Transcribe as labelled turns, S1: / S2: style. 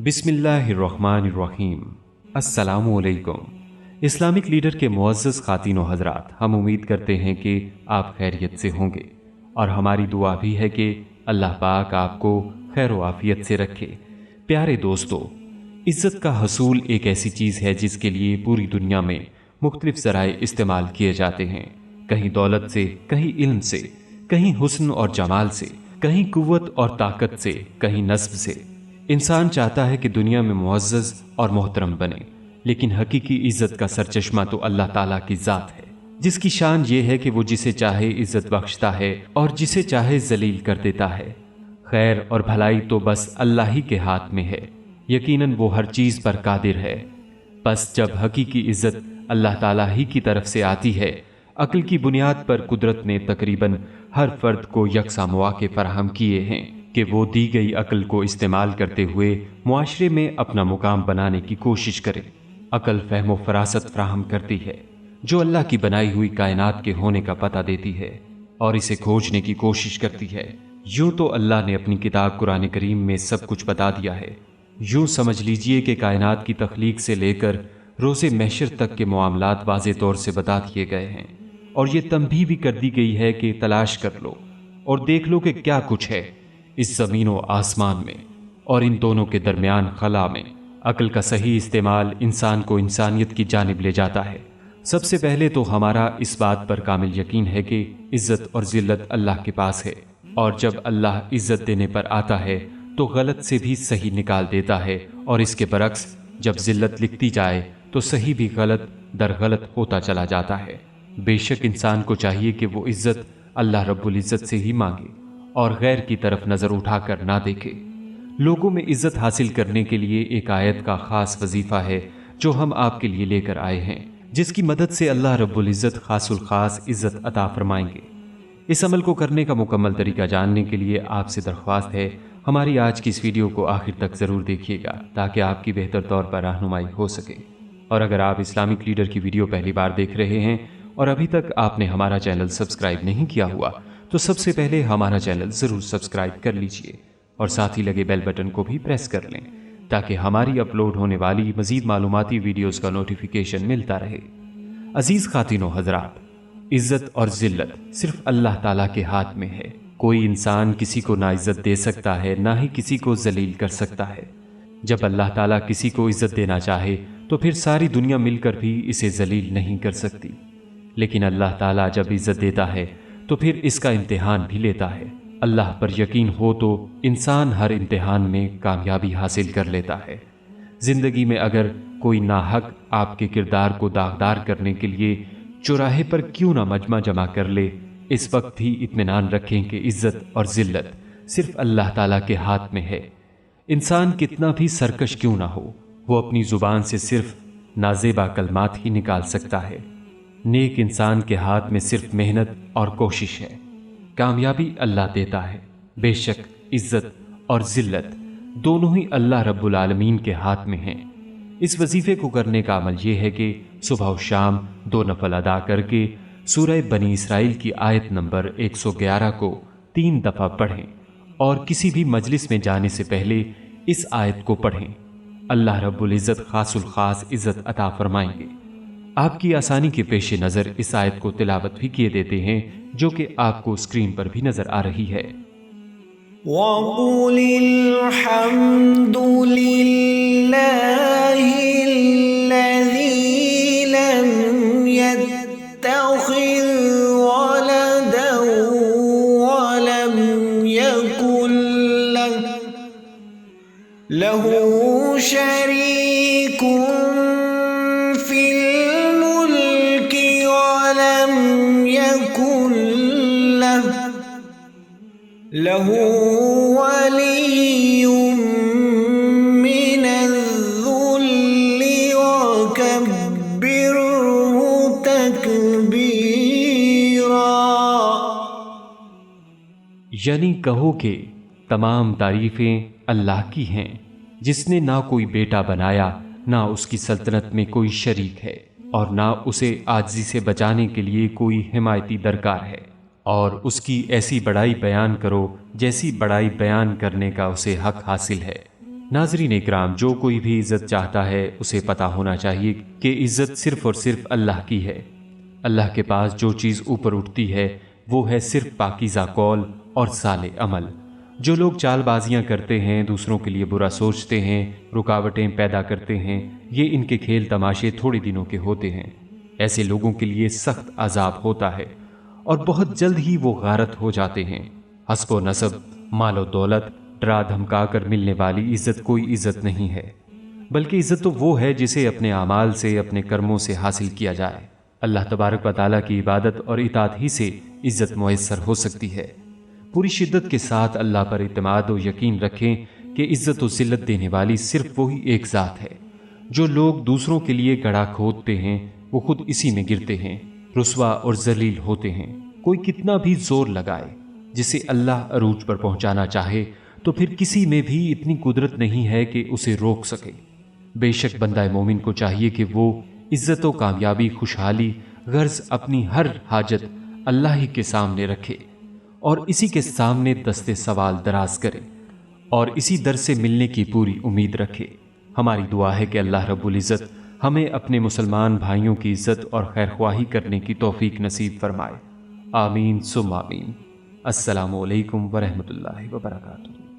S1: बिस्मिल्लाहिर्रहमानिर्रहीम। अस्सलामुअलैकुम। Islamic leader के मुअज़्ज़ज़ ख़ातीन व हज़रात, हम उम्मीद करते हैं कि आप खैरियत से होंगे और हमारी दुआ भी है कि अल्लाह पाक आपको खैर व आफ़ियत से रखे। प्यारे दोस्तों, इज़्ज़त का हसूल एक ऐसी चीज़ है जिसके लिए पूरी दुनिया में मुख्तलिफ ज़राए इस्तेमाल किए जाते हैं। कहीं दौलत से, कहीं इल्म से, कहीं हुस्न और जमाल से, कहीं कुव्वत और ताकत से, कहीं नस्ब से। इंसान चाहता है कि दुनिया में मुअज़्ज़ज़ और मोहतरम बने, लेकिन हकीकी इज़्ज़त का सरचश्मा तो अल्लाह ताला की ज़ात है, जिसकी शान ये है कि वो जिसे चाहे इज़्ज़त बख्शता है और जिसे चाहे जलील कर देता है। खैर और भलाई तो बस अल्लाह ही के हाथ में है। यकीनन वो हर चीज़ पर कादिर है। बस जब हकीकी इज़्ज़त अल्लाह ताला ही की तरफ से आती है, अक्ल की बुनियाद पर कुदरत ने तकरीबन हर फर्द को यकसा मौके फराहम किए हैं कि वो दी गई अक्ल को इस्तेमाल करते हुए मुआशरे में अपना मुकाम बनाने की कोशिश करे। अक्ल फहम व फरासत फराहम करती है जो अल्लाह की बनाई हुई कायनात के होने का पता देती है और इसे खोजने की कोशिश करती है। यूं तो अल्लाह ने अपनी किताब कुरान करीम में सब कुछ बता दिया है। यूं समझ लीजिए कि कायनात की तख्लीक से लेकर रोज़े महशर तक के मामलात वाज़े तौर से बता दिए गए हैं और ये तंबीह भी कर दी गई है कि तलाश कर लो और देख लो कि क्या कुछ है इस ज़मीन व आसमान में और इन दोनों के दरमियान खला में। अक्ल का सही इस्तेमाल इंसान को इंसानियत की जानिब ले जाता है। सबसे पहले तो हमारा इस बात पर कामिल यकीन है कि इज़्ज़त और ज़िल्लत अल्लाह के पास है और जब अल्लाह इज़्ज़त देने पर आता है तो गलत से भी सही निकाल देता है और इसके बरक्स जब ज़िल्लत लिखती जाए तो सही भी गलत दर गलत होता चला जाता है। बेशक इंसान को चाहिए कि वो इज़्ज़त अल्लाह रब्बुल इज़्ज़त से ही मांगे और गैर की तरफ नज़र उठाकर ना देखे। लोगों में इज़्ज़त हासिल करने के लिए एक आयत का ख़ास वजीफ़ा है जो हम आपके लिए लेकर आए हैं, जिसकी मदद से अल्लाह रब्बुल इज़्ज़त ख़ासुल ख़ास इज़्ज़त अता फरमाएंगे। इस अमल को करने का मुकम्मल तरीका जानने के लिए आपसे दरख्वास्त है हमारी आज की इस वीडियो को आखिर तक ज़रूर देखिएगा ताकि आपकी बेहतर तौर पर रहनुमाई हो सके। और अगर आप इस्लामिक लीडर की वीडियो पहली बार देख रहे हैं और अभी तक आपने हमारा चैनल सब्सक्राइब नहीं किया हुआ तो सबसे पहले हमारा चैनल ज़रूर सब्सक्राइब कर लीजिए और साथ ही लगे बेल बटन को भी प्रेस कर लें ताकि हमारी अपलोड होने वाली मज़ीद मालूमाती वीडियोस का नोटिफिकेशन मिलता रहे। अजीज़ ख़ातीन व हज़रात, इज़्ज़त और ज़िल्लत सिर्फ अल्लाह ताला के हाथ में है। कोई इंसान किसी को ना इज़्ज़त दे सकता है, ना ही किसी को जलील कर सकता है। जब अल्लाह ताला किसी को इज़्ज़त देना चाहे तो फिर सारी दुनिया मिलकर भी इसे जलील नहीं कर सकती, लेकिन अल्लाह ताला जब इज़्ज़त देता है तो फिर इसका इम्तिहान भी लेता है। अल्लाह पर यकीन हो तो इंसान हर इम्तिहान में कामयाबी हासिल कर लेता है। ज़िंदगी में अगर कोई नाहक आपके किरदार को दागदार करने के लिए चौराहे पर क्यों ना मजमा जमा कर ले, इस वक्त ही इत्मीनान रखें कि इज़्ज़त और ज़िल्लत सिर्फ अल्लाह ताला के हाथ में है। इंसान कितना भी सरकश क्यों ना हो, वो अपनी ज़ुबान से सिर्फ नाज़ेबा कलमात ही निकाल सकता है। नेक इंसान के हाथ में सिर्फ मेहनत और कोशिश है। कामयाबी अल्लाह देता है। बेशक इज़्ज़त और ज़िल्लत दोनों ही अल्लाह रब्बुल आलमीन के हाथ में हैं। इस वजीफे को करने का अमल यह है कि सुबह और शाम 2 नफल अदा करके सूरह बनी इसराइल की आयत नंबर 111 को 3 दफ़ा पढ़ें और किसी भी मजलिस में जाने से पहले इस आयत को पढ़ें। अल्लाह रब्बुल इज़्ज़त खासुल खास इज़्ज़त अता फरमाएंगे। आपकी आसानी के पेश नज़र इस आयत को तिलावत भी किए देते हैं जो कि आपको स्क्रीन पर भी नजर आ रही है।
S2: लहू वलियुम मिनज़्ज़ुल्लि वकब्बिरहु तकबीरा।
S1: यानी कहो कि तमाम तारीफें अल्लाह की हैं जिसने ना कोई बेटा बनाया, ना उसकी सल्तनत में कोई शरीक है और ना उसे आजिज़ी से बचाने के लिए कोई हिमायती दरकार है। اور اس کی ایسی بڑائی بیان کرو جیسی بڑائی بیان کرنے کا اسے حق حاصل ہے۔ ناظرین اکرام، جو کوئی بھی عزت چاہتا ہے اسے پتہ ہونا چاہیے کہ عزت صرف اور صرف اللہ کی ہے۔ اللہ کے پاس جو چیز اوپر اٹھتی ہے وہ ہے صرف پاکیزہ قول اور صالح عمل۔ جو لوگ چال بازیاں کرتے ہیں، دوسروں کے لیے برا سوچتے ہیں، رکاوٹیں پیدا کرتے ہیں، یہ ان کے کھیل تماشے تھوڑے دنوں کے ہوتے ہیں۔ ایسے لوگوں کے لیے سخت عذاب ہوتا ہے اور بہت جلد ہی وہ غارت ہو جاتے ہیں۔ حسب و نسب، مال و دولت، ڈرا دھمکا کر ملنے والی عزت کوئی عزت نہیں ہے، بلکہ عزت تو وہ ہے جسے اپنے اعمال سے، اپنے کرموں سے حاصل کیا جائے۔ اللہ تبارک و تعالیٰ کی عبادت اور اطاعت ہی سے عزت میسر ہو سکتی ہے۔ پوری شدت کے ساتھ اللہ پر اعتماد و یقین رکھیں کہ عزت و ذلت دینے والی صرف وہی ایک ذات ہے۔ جو لوگ دوسروں کے لیے گڑھا کھودتے ہیں وہ خود اسی میں گرتے ہیں، رسوا اور ذلیل ہوتے ہیں۔ کوئی کتنا بھی زور لگائے، جسے اللہ عروج پر پہنچانا چاہے تو پھر کسی میں بھی اتنی قدرت نہیں ہے کہ اسے روک سکے۔ بے شک بندہ مومن کو چاہیے کہ وہ عزت و کامیابی، خوشحالی، غرض اپنی ہر حاجت اللہ ہی کے سامنے رکھے اور اسی کے سامنے دستے سوال دراز کرے اور اسی در سے ملنے کی پوری امید رکھے۔ ہماری دعا ہے کہ اللہ رب العزت ہمیں اپنے مسلمان بھائیوں کی عزت اور خیرخواہی کرنے کی توفیق نصیب فرمائے۔ آمین ثم آمین۔ السلام علیکم ورحمۃ اللہ وبرکاتہ۔